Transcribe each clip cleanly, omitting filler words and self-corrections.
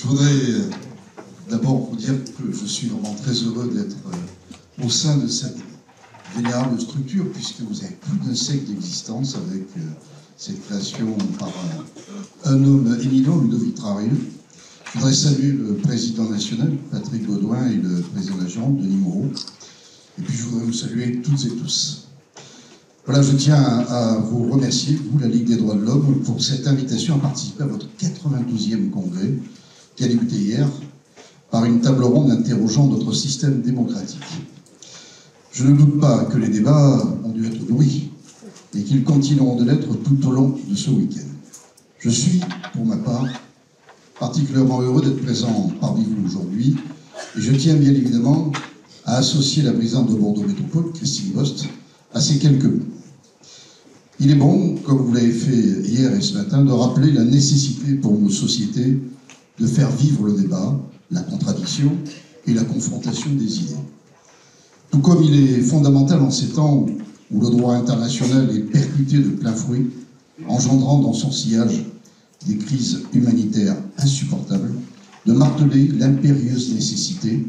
Je voudrais d'abord vous dire que je suis vraiment très heureux d'être au sein de cette vénérable structure, puisque vous avez plus d'un siècle d'existence avec cette création par un homme éminent, Ludovic Trarieux. Je voudrais saluer le président national, Patrick Gaudouin, et le président de la Gironde, Denis Moreau. Et puis je voudrais vous saluer toutes et tous. Voilà, je tiens à vous remercier, vous, la Ligue des droits de l'homme, pour cette invitation à participer à votre 92e congrès, qui a débuté hier, par une table ronde interrogeant notre système démocratique. Je ne doute pas que les débats ont dû être nourris et qu'ils continueront de l'être tout au long de ce week-end. Je suis, pour ma part, particulièrement heureux d'être présent parmi vous aujourd'hui, et je tiens bien évidemment à associer la présidente de Bordeaux Métropole, Christine Bost, à ces quelques mots. Il est bon, comme vous l'avez fait hier et ce matin, de rappeler la nécessité pour nos sociétés de faire vivre le débat, la contradiction et la confrontation des idées. Tout comme il est fondamental en ces temps où le droit international est percuté de plein fouet, engendrant dans son sillage des crises humanitaires insupportables, de marteler l'impérieuse nécessité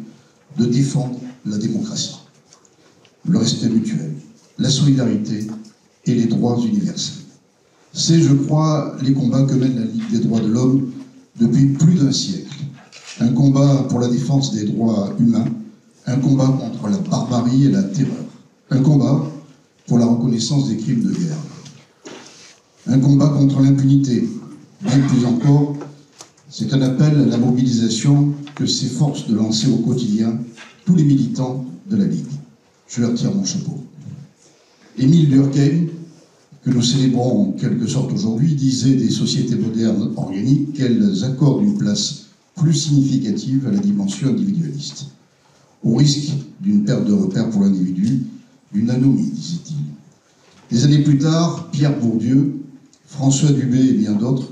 de défendre la démocratie, le respect mutuel, la solidarité et les droits universels. C'est, je crois, les combats que mène la Ligue des droits de l'homme depuis plus d'un siècle. Un combat pour la défense des droits humains, un combat contre la barbarie et la terreur, un combat pour la reconnaissance des crimes de guerre, un combat contre l'impunité. Bien plus encore, c'est un appel à la mobilisation que s'efforcent de lancer au quotidien tous les militants de la Ligue. Je leur tire mon chapeau. Émile Durkheim, que nous célébrons en quelque sorte aujourd'hui, disait des sociétés modernes organiques qu'elles accordent une place plus significative à la dimension individualiste, au risque d'une perte de repère pour l'individu, d'une anomie, disait-il. Des années plus tard, Pierre Bourdieu, François Dubé et bien d'autres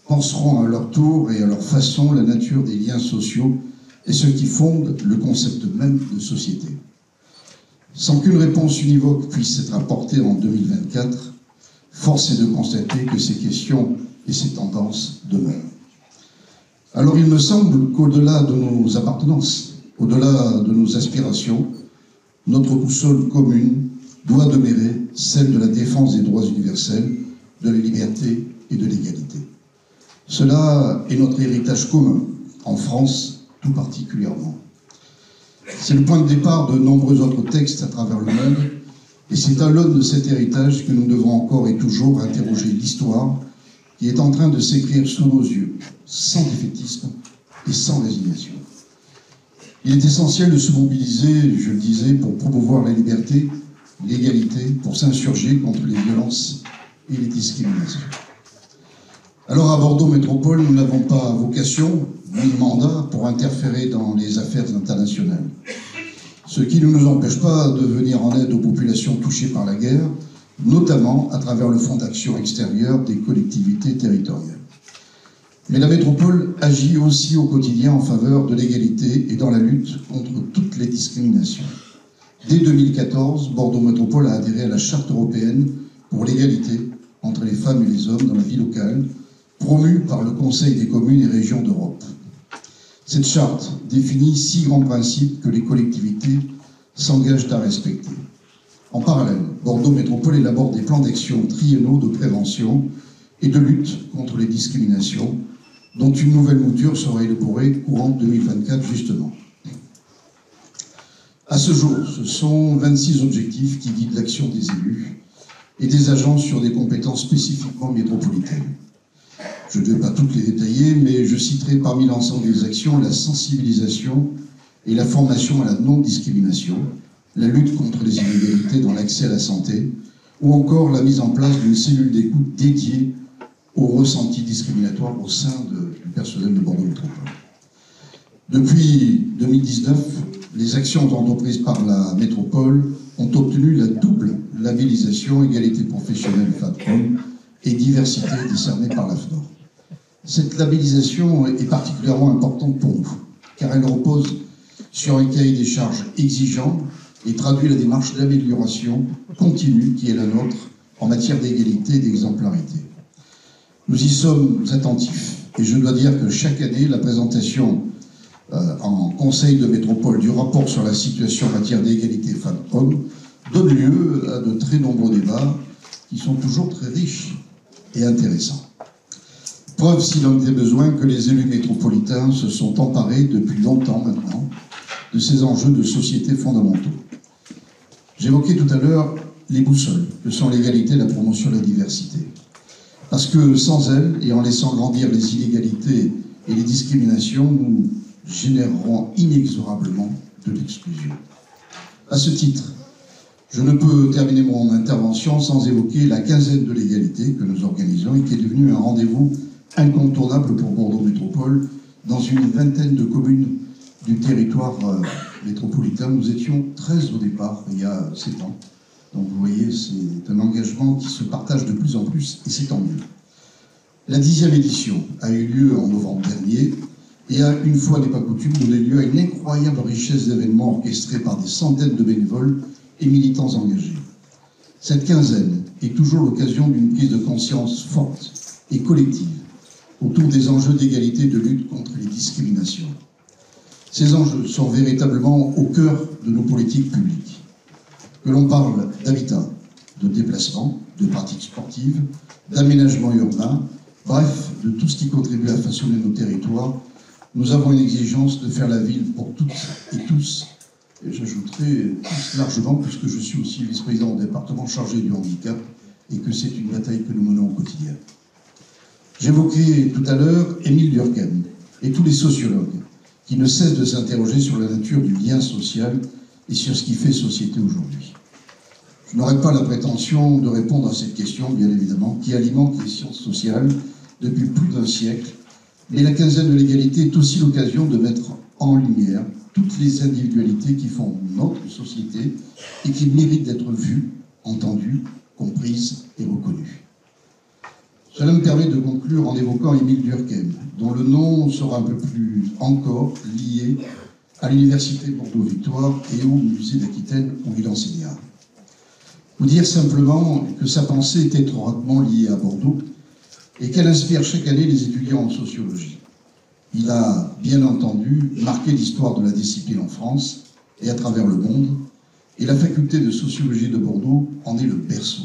penseront à leur tour et à leur façon la nature des liens sociaux et ce qui fonde le concept même de société. Sans qu'une réponse univoque puisse être apportée en 2024, force est de constater que ces questions et ces tendances demeurent. Alors il me semble qu'au-delà de nos appartenances, au-delà de nos aspirations, notre boussole commune doit demeurer celle de la défense des droits universels, de la liberté et de l'égalité. Cela est notre héritage commun, en France tout particulièrement. C'est le point de départ de nombreux autres textes à travers le monde, et c'est à l'aune de cet héritage que nous devons encore et toujours interroger l'histoire qui est en train de s'écrire sous nos yeux, sans défaitisme et sans résignation. Il est essentiel de se mobiliser, je le disais, pour promouvoir la liberté, l'égalité, pour s'insurger contre les violences et les discriminations. Alors à Bordeaux Métropole, nous n'avons pas vocation, ni mandat, pour interférer dans les affaires internationales. Ce qui ne nous empêche pas de venir en aide aux populations touchées par la guerre, notamment à travers le Fonds d'action extérieure des collectivités territoriales. Mais la métropole agit aussi au quotidien en faveur de l'égalité et dans la lutte contre toutes les discriminations. Dès 2014, Bordeaux Métropole a adhéré à la Charte européenne pour l'égalité entre les femmes et les hommes dans la vie locale, promue par le Conseil des communes et régions d'Europe. Cette charte définit 6 grands principes que les collectivités s'engagent à respecter. En parallèle, Bordeaux Métropole élabore des plans d'action triennaux de prévention et de lutte contre les discriminations, dont une nouvelle mouture sera élaborée courant 2024 justement. À ce jour, ce sont 26 objectifs qui guident l'action des élus et des agents sur des compétences spécifiquement métropolitaines. Je ne vais pas toutes les détailler, mais je citerai parmi l'ensemble des actions la sensibilisation et la formation à la non-discrimination, la lutte contre les inégalités dans l'accès à la santé, ou encore la mise en place d'une cellule d'écoute dédiée aux ressentis discriminatoires au sein du personnel de Bordeaux Métropole. Depuis 2019, les actions entreprises par la métropole ont obtenu la double labellisation égalité professionnelle femmes-hommes et diversité décernée par l'AFNOR. Cette labellisation est particulièrement importante pour nous, car elle repose sur un cahier des charges exigeant et traduit la démarche d'amélioration continue qui est la nôtre en matière d'égalité et d'exemplarité. Nous y sommes attentifs Et je dois dire que chaque année, la présentation en conseil de métropole du rapport sur la situation en matière d'égalité femmes-hommes donne lieu à de très nombreux débats qui sont toujours très riches et intéressants. Preuve, s'il en était besoin, que les élus métropolitains se sont emparés depuis longtemps maintenant de ces enjeux de société fondamentaux. J'évoquais tout à l'heure les boussoles, que sont l'égalité et la promotion de la diversité. Parce que sans elles, et en laissant grandir les inégalités et les discriminations, nous générerons inexorablement de l'exclusion. À ce titre, je ne peux terminer mon intervention sans évoquer la quinzaine de l'égalité que nous organisons et qui est devenue un rendez-vous incontournable pour Bordeaux Métropole dans une vingtaine de communes du territoire métropolitain. Nous étions 13 au départ, il y a 7 ans. Donc vous voyez, c'est un engagement qui se partage de plus en plus, et c'est tant mieux. La 10e édition a eu lieu en novembre dernier, et a, une fois n'est pas coutume, donné lieu à une incroyable richesse d'événements orchestrés par des centaines de bénévoles et militants engagés. Cette quinzaine est toujours l'occasion d'une prise de conscience forte et collective autour des enjeux d'égalité et de lutte contre les discriminations. Ces enjeux sont véritablement au cœur de nos politiques publiques. Que l'on parle d'habitat, de déplacement, de pratiques sportives, d'aménagement urbain, bref, de tout ce qui contribue à façonner nos territoires, nous avons une exigence de faire la ville pour toutes et tous, et j'ajouterai tous largement, puisque je suis aussi vice-président du département chargé du handicap, et que c'est une bataille que nous menons au quotidien. J'évoquais tout à l'heure Émile Durkheim et tous les sociologues qui ne cessent de s'interroger sur la nature du lien social et sur ce qui fait société aujourd'hui. Je n'aurai pas la prétention de répondre à cette question, bien évidemment, qui alimente les sciences sociales depuis plus d'un siècle, mais la quinzaine de l'égalité est aussi l'occasion de mettre en lumière toutes les individualités qui font notre société et qui méritent d'être vues, entendues, comprises et reconnues. Cela me permet de conclure en évoquant Émile Durkheim, dont le nom sera un peu plus encore lié à l'Université Bordeaux-Victoire et au Musée d'Aquitaine où il enseigna. Vous dire simplement que sa pensée est étroitement liée à Bordeaux et qu'elle inspire chaque année les étudiants en sociologie. Il a, bien entendu, marqué l'histoire de la discipline en France et à travers le monde, et la faculté de sociologie de Bordeaux en est le berceau.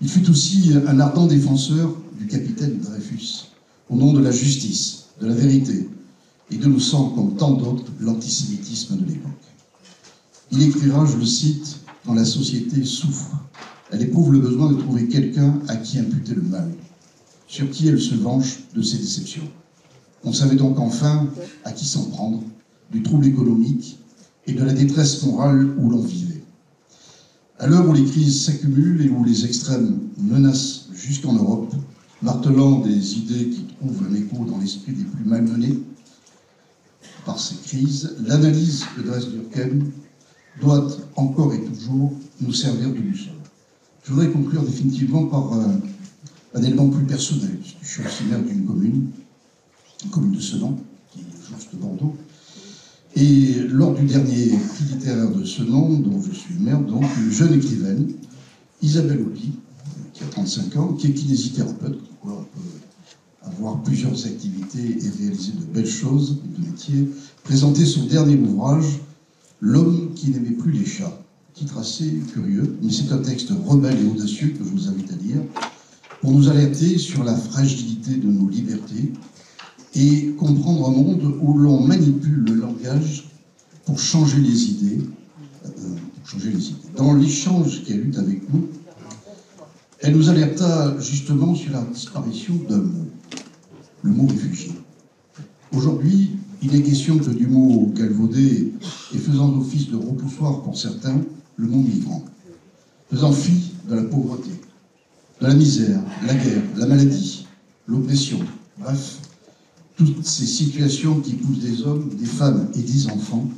Il fut aussi un ardent défenseur du capitaine Dreyfus, au nom de la justice, de la vérité, et de nous sang, comme tant d'autres, l'antisémitisme de l'époque. Il écrira, je le cite, « Quand la société souffre, elle éprouve le besoin de trouver quelqu'un à qui imputer le mal, sur qui elle se venge de ses déceptions. On savait donc enfin à qui s'en prendre, du trouble économique et de la détresse morale où l'on vivait. À l'heure où les crises s'accumulent et où les extrêmes menacent jusqu'en Europe, martelant des idées qui trouvent un écho dans l'esprit des plus malmenés par ces crises, l'analyse que dresse Durkheim doit encore et toujours nous servir de boussole. Je voudrais conclure définitivement par un élément plus personnel, puisque je suis aussi maire d'une commune de Sedan, qui est juste Bordeaux. Et lors du dernier prix littéraire de Sedan, dont je suis maire, donc, une jeune écrivaine, Isabelle Auby, qui a 35 ans, qui est kinésithérapeute, quoi, peut avoir plusieurs activités et réaliser de belles choses, de métiers, présentait son dernier ouvrage, L'homme qui n'aimait plus les chats. Titre assez curieux, mais c'est un texte rebelle et audacieux que je vous invite à lire, pour nous alerter sur la fragilité de nos libertés et comprendre un monde où l'on manipule le langage pour changer les idées. Dans l'échange qu'elle eut avec nous, elle nous alerta justement sur la disparition d'un mot, le mot réfugié. Aujourd'hui, il est question que du mot galvaudé et faisant office de repoussoir pour certains, le mot migrant, faisant fi de la pauvreté, de la misère, la guerre, la maladie, l'oppression, bref, toutes ces situations qui poussent des hommes, des femmes et des enfants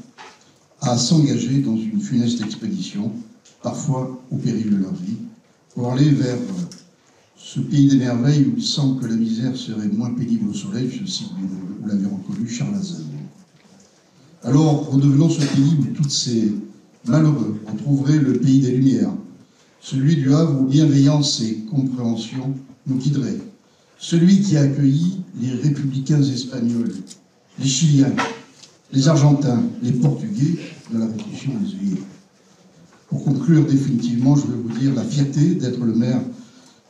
à s'engager dans une funeste expédition, parfois au péril de leur vie, pour aller vers ce pays des merveilles où il semble que la misère serait moins pénible au soleil, je cite, vous l'avez reconnu, Charles Aznavour. Alors, redevenons ce pays où tous ces malheureux retrouveraient le pays des Lumières, celui du Havre où bienveillance et compréhension nous guideraient, celui qui a accueilli les républicains espagnols, les Chiliens, les Argentins, les Portugais de la Révolution des Juillet. Pour conclure définitivement, je veux vous dire la fierté d'être le maire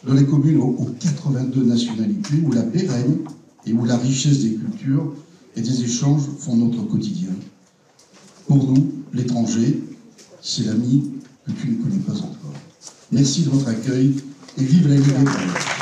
de la commune aux 82 nationalités, où la paix règne et où la richesse des cultures et des échanges font notre quotidien. Pour nous, l'étranger, c'est l'ami que tu ne connais pas encore. Merci de votre accueil et vive la liberté.